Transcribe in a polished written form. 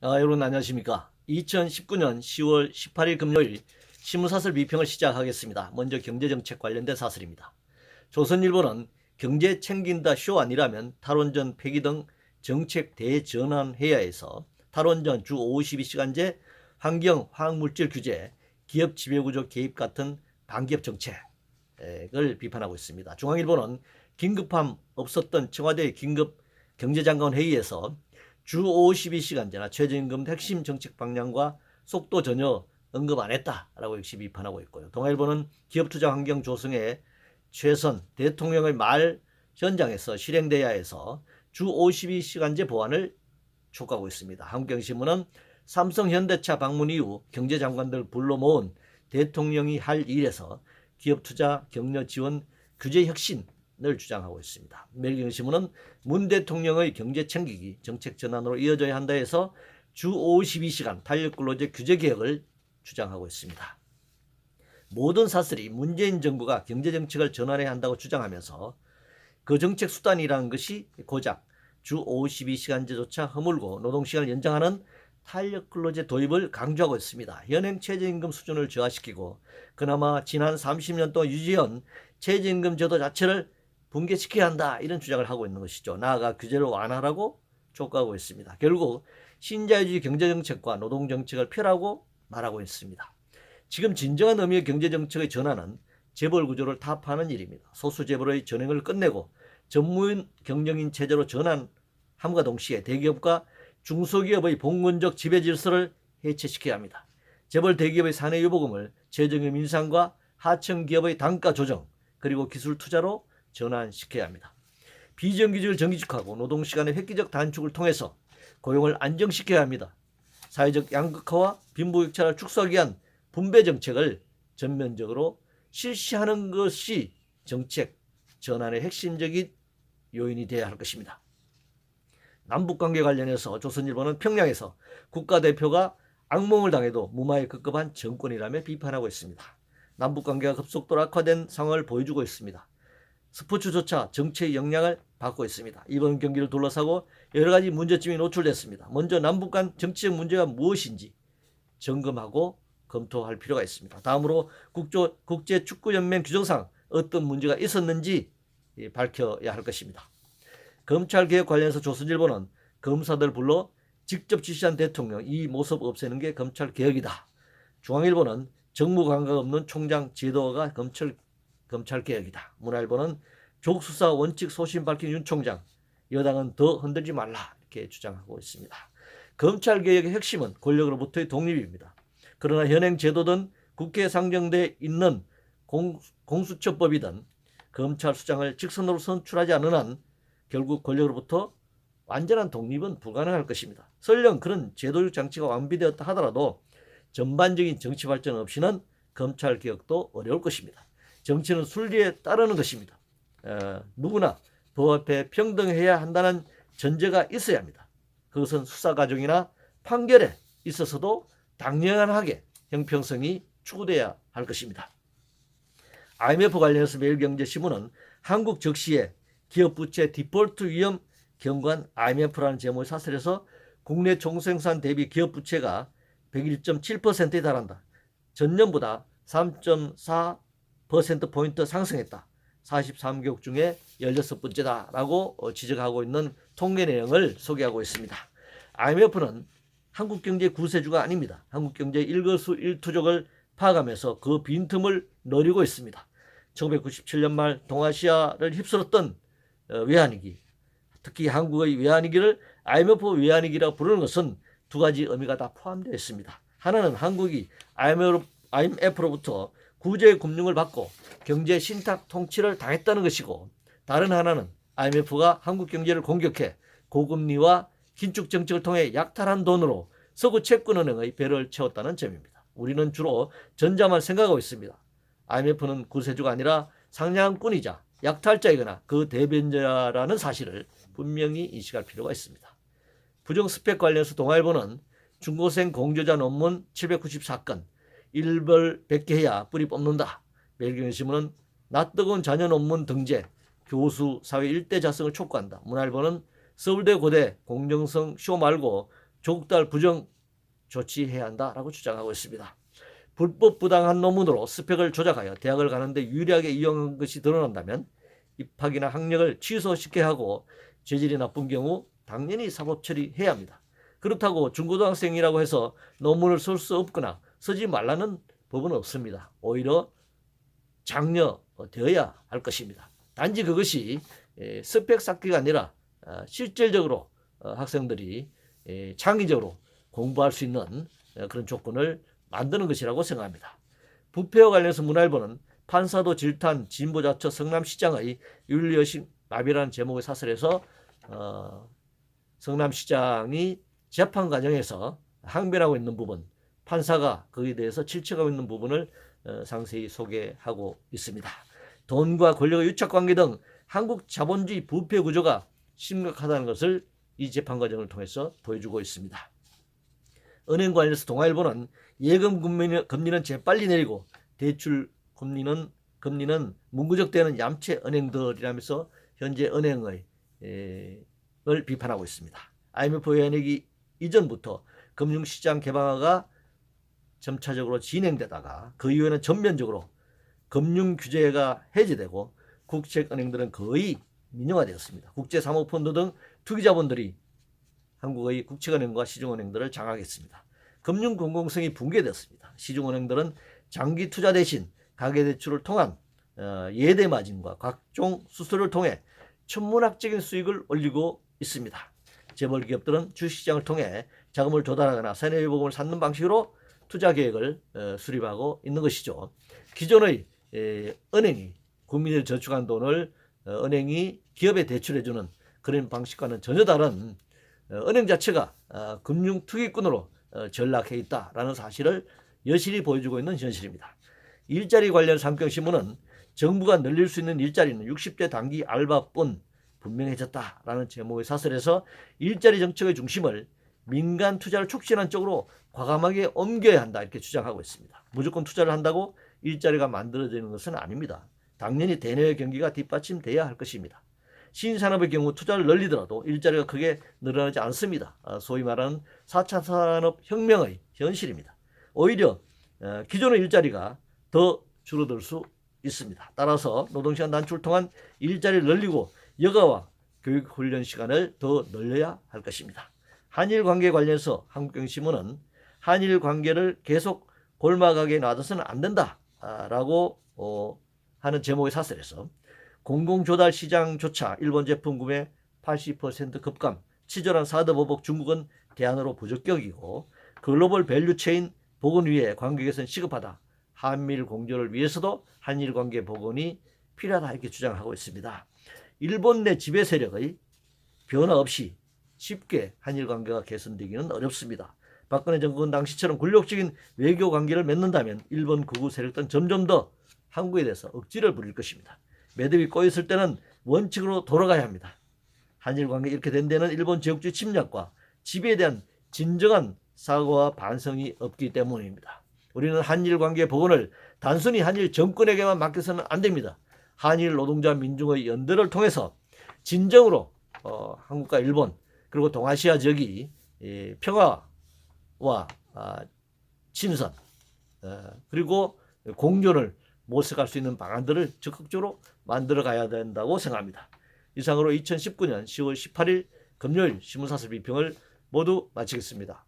여러분 안녕하십니까. 2019년 10월 18일 금요일 신문사설 비평을 시작하겠습니다. 먼저 경제정책 관련된 사설입니다. 조선일보는 경제 챙긴다 쇼 아니라면 탈원전 폐기 등 정책 대전환해야 해서 탈원전 주 52시간제, 환경 화학물질 규제, 기업 지배구조 개입 같은 반기업 정책을 비판하고 있습니다. 중앙일보는 긴급함 없었던 청와대 긴급 경제장관 회의에서 주 52시간제나 최저임금 핵심 정책 방향과 속도 전혀 언급 안 했다라고 역시 비판하고 있고요. 동아일보는 기업 투자 환경 조성에 최선 대통령의 말 현장에서 실행돼야 해서 주 52시간제 보완을 촉구하고 있습니다. 한국경신문은 삼성 현대차 방문 이후 경제장관들 불러 모은 대통령이 할 일에서 기업 투자 격려 지원 규제 혁신을 주장하고 있습니다. 매일경신문은 문 대통령의 경제 챙기기 정책 전환으로 이어져야 한다 해서 주 52시간 탄력근로제 규제 개혁을 주장하고 있습니다. 모든 사설이 문재인 정부가 경제정책을 전환해야 한다고 주장하면서 그 정책 수단이라는 것이 고작 주 52시간제조차 허물고 노동시간을 연장하는 탄력근로제 도입을 강조하고 있습니다. 현행 최저임금 수준을 저하시키고 그나마 지난 30년 동안 유지한 최저임금 제도 자체를 붕괴시켜야 한다, 이런 주장을 하고 있는 것이죠. 나아가 규제를 완화하라고 촉구하고 있습니다. 결국 신자유주의 경제정책과 노동정책을 펴라고 말하고 있습니다. 지금 진정한 의미의 경제정책의 전환은 재벌 구조를 타파하는 일입니다. 소수 재벌의 전횡을 끝내고 전무인 경영인 체제로 전환함과 동시에 대기업과 중소기업의 봉건적 지배 질서를 해체시켜야 합니다. 재벌 대기업의 사내유보금을 최저임금 인상과 하청기업의 단가 조정 그리고 기술 투자로 전환시켜야 합니다. 비정규직을 정규직화하고 노동시간의 획기적 단축을 통해서 고용을 안정시켜야 합니다. 사회적 양극화와 빈부격차를 축소하기 위한 분배 정책을 전면적으로 실시하는 것이 정책 전환의 핵심적인 요인이 되어야 할 것입니다. 남북관계 관련해서 조선일보는 평양에서 국가대표가 악몽을 당해도 무마에 급급한 정권이라며 비판하고 있습니다. 남북관계가 급속도로 악화된 상황을 보여주고 있습니다. 스포츠조차 정치의 영향을 받고 있습니다. 이번 경기를 둘러싸고 여러 가지 문제점이 노출됐습니다. 먼저 남북 간 정치적 문제가 무엇인지 점검하고 검토할 필요가 있습니다. 다음으로 국제축구연맹 규정상 어떤 문제가 있었는지 밝혀야 할 것입니다. 검찰개혁 관련해서 조선일보는 검사들 불러 직접 지시한 대통령, 이 모습 없애는 게 검찰개혁이다. 중앙일보는 정무 감각 없는 총장 제도가 검찰개혁이다. 문화일보는 조국 수사 원칙 소신 밝힌 윤 총장, 여당은 더 흔들지 말라, 이렇게 주장하고 있습니다. 검찰개혁의 핵심은 권력으로부터의 독립입니다. 그러나 현행 제도든 국회에 상정돼 있는 공수처법이든 검찰 수장을 직선으로 선출하지 않는 한 결국 권력으로부터 완전한 독립은 불가능할 것입니다. 설령 그런 제도적 장치가 완비되었다 하더라도 전반적인 정치 발전 없이는 검찰개혁도 어려울 것입니다. 정치는 순리에 따르는 것입니다. 누구나 법 앞에 평등해야 한다는 전제가 있어야 합니다. 그것은 수사 과정이나 판결에 있어서도 당연하게 형평성이 추구돼야 할 것입니다. IMF 관련해서 매일경제신문은 한국 적시에 기업 부채 디폴트 위험 경고한 IMF라는 제목의 사설에서 국내 총생산 대비 기업 부채가 101.7%에 달한다. 전년보다 3.4%포인트 상승했다. 43개국 중에 16번째다라고 지적하고 있는 통계 내용을 소개하고 있습니다. IMF는 한국경제 구세주가 아닙니다. 한국경제의 일거수일투족을 파악하면서 그 빈틈을 노리고 있습니다. 1997년 말 동아시아를 휩쓸었던 외환위기, 특히 한국의 외환위기를 IMF 외환위기라고 부르는 것은 두 가지 의미가 다 포함되어 있습니다. 하나는 한국이 IMF로부터 구제 금융을 받고 경제 신탁 통치를 당했다는 것이고, 다른 하나는 IMF가 한국 경제를 공격해 고금리와 긴축 정책을 통해 약탈한 돈으로 서구 채권은행의 배를 채웠다는 점입니다. 우리는 주로 전자만 생각하고 있습니다. IMF는 구세주가 아니라 상냥꾼이자 약탈자이거나 그 대변자라는 사실을 분명히 인식할 필요가 있습니다. 부정 스펙 관련해서 동아일보는 중고생 공저자 논문 794건, 일벌 100개 해야 뿌리 뽑는다. 매일경제신문은 낯뜨거운 자녀 논문 등재, 교수 사회 일대 자성을 촉구한다. 문화일보는 서울대 고대 공정성 쇼 말고 조국달 부정 조치해야 한다라고 주장하고 있습니다. 불법 부당한 논문으로 스펙을 조작하여 대학을 가는데 유리하게 이용한 것이 드러난다면 입학이나 학력을 취소시켜야 하고 재질이 나쁜 경우 당연히 사법 처리해야 합니다. 그렇다고 중고등학생이라고 해서 논문을 쓸 수 없거나 쓰지 말라는 법은 없습니다. 오히려 장려되어야 할 것입니다. 단지 그것이 스펙 쌓기가 아니라 실질적으로 학생들이 창의적으로 공부할 수 있는 그런 조건을 만드는 것이라고 생각합니다. 부패와 관련해서 문화일보는 판사도 질탄 진보자처 성남시장의 윤리의식 마비라는 제목의 사설에서 성남시장이 재판 과정에서 항변하고 있는 부분, 판사가 거기에 대해서 질책하고 있는 부분을 상세히 소개하고 있습니다. 돈과 권력의 유착관계 등 한국 자본주의 부패 구조가 심각하다는 것을 이 재판 과정을 통해서 보여주고 있습니다. 은행 관련해서 동아일보는 예금 금리는 재빨리 내리고 대출 금리는 문구적되는 얌체 은행들이라면서 현재 은행의 을 비판하고 있습니다. IMF 외환위기 이전부터 금융시장 개방화가 점차적으로 진행되다가 그 이후에는 전면적으로 금융규제가 해제되고 국책은행들은 거의 민영화되었습니다. 국제사모펀드 등 투기자본들이 한국의 국책은행과 시중은행들을 장악했습니다. 금융 공공성이 붕괴되었습니다. 시중은행들은 장기 투자 대신 가계대출을 통한 예대 마진과 각종 수수료를 통해 천문학적인 수익을 올리고 있습니다. 재벌 기업들은 주식시장을 통해 자금을 조달하거나 세뇌보험을 쌓는 방식으로 투자 계획을 수립하고 있는 것이죠. 기존의 은행이 국민이 저축한 돈을 은행이 기업에 대출해주는 그런 방식과는 전혀 다른 은행 자체가 금융 투기꾼으로 전락해 있다라는 사실을 여실히 보여주고 있는 현실입니다. 일자리 관련 상경신문은 정부가 늘릴 수 있는 일자리는 60대 단기 알바뿐 분명해졌다라는 제목의 사설에서 일자리 정책의 중심을 민간 투자를 촉진하는 쪽으로 과감하게 옮겨야 한다 이렇게 주장하고 있습니다. 무조건 투자를 한다고 일자리가 만들어지는 것은 아닙니다. 당연히 대내외 경기가 뒷받침돼야 할 것입니다. 신산업의 경우 투자를 늘리더라도 일자리가 크게 늘어나지 않습니다. 소위 말하는 4차 산업혁명의 현실입니다. 오히려 기존의 일자리가 더 줄어들 수 있습니다. 따라서 노동시간 단축을 통한 일자리를 늘리고 여가와 교육훈련 시간을 더 늘려야 할 것입니다. 한일 관계 관련해서 한국경신문은 한일 관계를 계속 골마가게 놔둬서는 안 된다라고 하는 제목의 사설에서 공공조달 시장조차 일본 제품 구매 80% 급감, 치졸한 사드 보복 중국은 대안으로 부적격이고 글로벌 밸류체인 복원 위에 관계 개선 시급하다. 한미일 공조를 위해서도 한일 관계 복원이 필요하다 이렇게 주장하고 있습니다. 일본 내 지배 세력의 변화 없이 쉽게 한일 관계가 개선되기는 어렵습니다. 박근혜 정권 당시처럼 굴욕적인 외교 관계를 맺는다면 일본 극우 세력들은 점점 더 한국에 대해서 억지를 부릴 것입니다. 매듭이 꼬였을 때는 원칙으로 돌아가야 합니다. 한일 관계 이렇게 된 데는 일본 제국주의 침략과 지배에 대한 진정한 사과와 반성이 없기 때문입니다. 우리는 한일 관계 복원을 단순히 한일 정권에게만 맡겨서는 안 됩니다. 한일 노동자 민중의 연대를 통해서 진정으로 한국과 일본 그리고 동아시아 지역이 평화와 친선 그리고 공존을 모색할 수 있는 방안들을 적극적으로 만들어 가야 된다고 생각합니다. 이상으로 2019년 10월 18일 금요일 신문사설 비평을 모두 마치겠습니다.